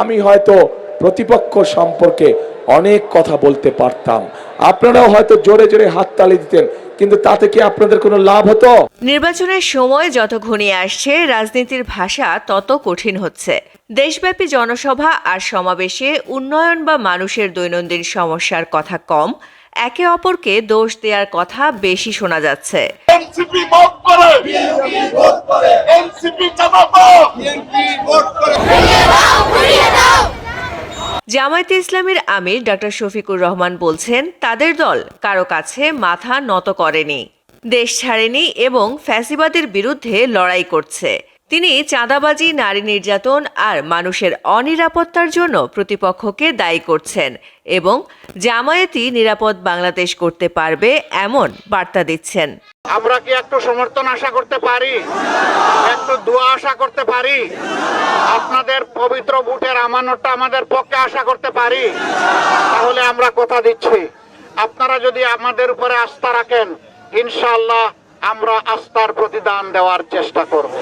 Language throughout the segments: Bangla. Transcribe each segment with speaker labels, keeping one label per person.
Speaker 1: আমি হয়তো প্রতিপক্ষ সম্পর্কে অনেক কথা বলতে পারতাম, আপনারাও হয়তো জোরে জোরে হাততালি দিতেন, কিন্তু তাতে কি আপনাদের কোনো লাভ হতো?
Speaker 2: নির্বাচনের সময় যত ঘনিয়ে আসছে, রাজনীতির ভাষা তত কঠিন হচ্ছে। দেশব্যাপী জনসভা আর সমাবেশে উন্নয়ন বা মানুষের দৈনন্দিন সমস্যার কথা কম, একে অপরকে দোষ দেওয়ার কথা বেশি শোনা যাচ্ছে।
Speaker 3: এনসিপি ভোট করে, বিএনপি ভোট করে, এনসিপি জামাত, বিএনপি ভোট করে।
Speaker 2: জামায়াতে ইসলামীর আমির ডক্টর শফিকুর রহমান বলছেন, তাদের দল কারো কাছে মাথা নত করেনি, দেশ ছাড়েনি এবং ফ্যাসিবাদের বিরুদ্ধে লড়াই করছে। তিনি চাঁদাবাজি, নারী নির্যাতন আর মানুষের অনিরাপত্তার জন্য প্রতিপক্ষকে দায়ী করছেন এবং জামায়াতই নিরাপদ বাংলাদেশ করতে পারবে এমন বার্তা দিচ্ছেন।
Speaker 4: আমরা কি একটু সমর্থন আশা করতে পারি, একটু দোয়া আশা করতে পারি, আপনাদের পবিত্র ভোটের আমানতটা আমাদের পক্ষে আশা করতে পারি? তাহলে আমরা কথা দিচ্ছি, আপনারা যদি আমাদের উপরে আস্থা রাখেন, ইনশাআল্লাহ আমরা আস্থার প্রতিদান দেওয়ার চেষ্টা করব।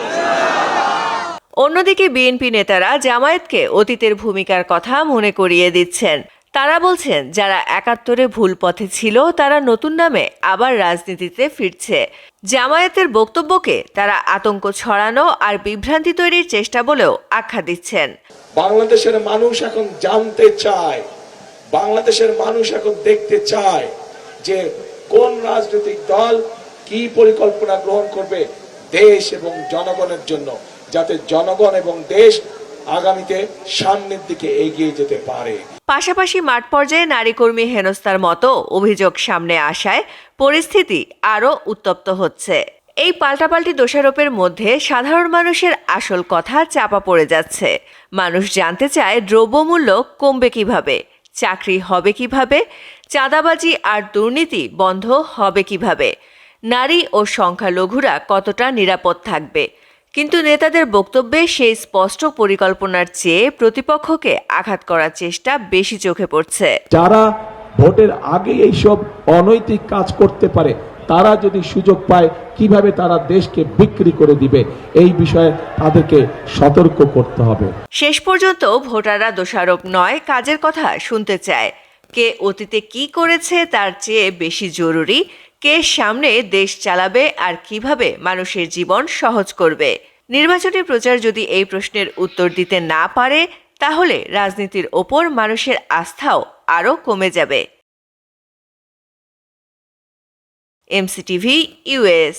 Speaker 2: অন্যদিকে বিএনপি নেতারা জামায়াতকে অতীতের ভূমিকার কথা মনে করিয়ে দিচ্ছেন। তারা বলছেন, যারা ৭১-এ ভুল পথে ছিল তারা নতুন নামে আবার রাজনীতিতে ফিরছে। জামায়াতের বক্তব্যকে তারা আতঙ্ক ছড়ানো আর বিভ্রান্তি তৈরির চেষ্টা বলেও আখ্যা দিচ্ছেন।
Speaker 1: বাংলাদেশের মানুষ এখন জানতে চায়, বাংলাদেশের মানুষ এখন দেখতে চায় যে কোন রাজনৈতিক দল কি পরিকল্পনা গ্রহণ করবে দেশ এবং জনগণের জন্য, যাতে জনগণ এবং দেশ আগামীতে সামনের দিকে এগিয়ে যেতে পারে।
Speaker 2: পাশাপাশি মাঠ পর্যায়ে নারী কর্মী হেনস্থার মতো অভিযোগ সামনে আসায় পরিস্থিতি আরও উত্তপ্ত হচ্ছে। এই পাল্টাপাল্টি দোষারোপের মধ্যে সাধারণ মানুষের আসল কথা চাপা পড়ে যাচ্ছে। মানুষ জানতে চায় দ্রব্যমূল্য কমবে কিভাবে, চাকরি হবে কিভাবে, চাঁদাবাজি আর দুর্নীতি বন্ধ হবে কিভাবে, নারী ও সংখ্যালঘুরা কতটা নিরাপদ থাকবে। কিন্তু নেতাদের বক্তব্যে সেই স্পষ্ট পরিকল্পনার চেয়ে প্রতিপক্ষকে আঘাত করার চেষ্টা বেশি চোখে পড়ছে।
Speaker 1: যারা ভোটের আগে এইসব অনৈতিক কাজ করতে পারে, তারা যদি সুযোগ পায় কিভাবে তারা দেশকে বিক্রি করে দিবে, এই বিষয়ে তাদেরকে সতর্ক করতে হবে।
Speaker 2: শেষ পর্যন্ত ভোটাররা দোষারোপ নয়, কাজের কথা শুনতে চায়। কে অতীতে কি করেছে তার চেয়ে বেশি জরুরি কে সামনে দেশ চালাবে আর কিভাবে মানুষের জীবন সহজ করবে। নির্বাচনী প্রচার যদি এই প্রশ্নের উত্তর দিতে না পারে, তাহলে রাজনীতির ওপর মানুষের আস্থাও আরও কমে যাবে। MCTV US.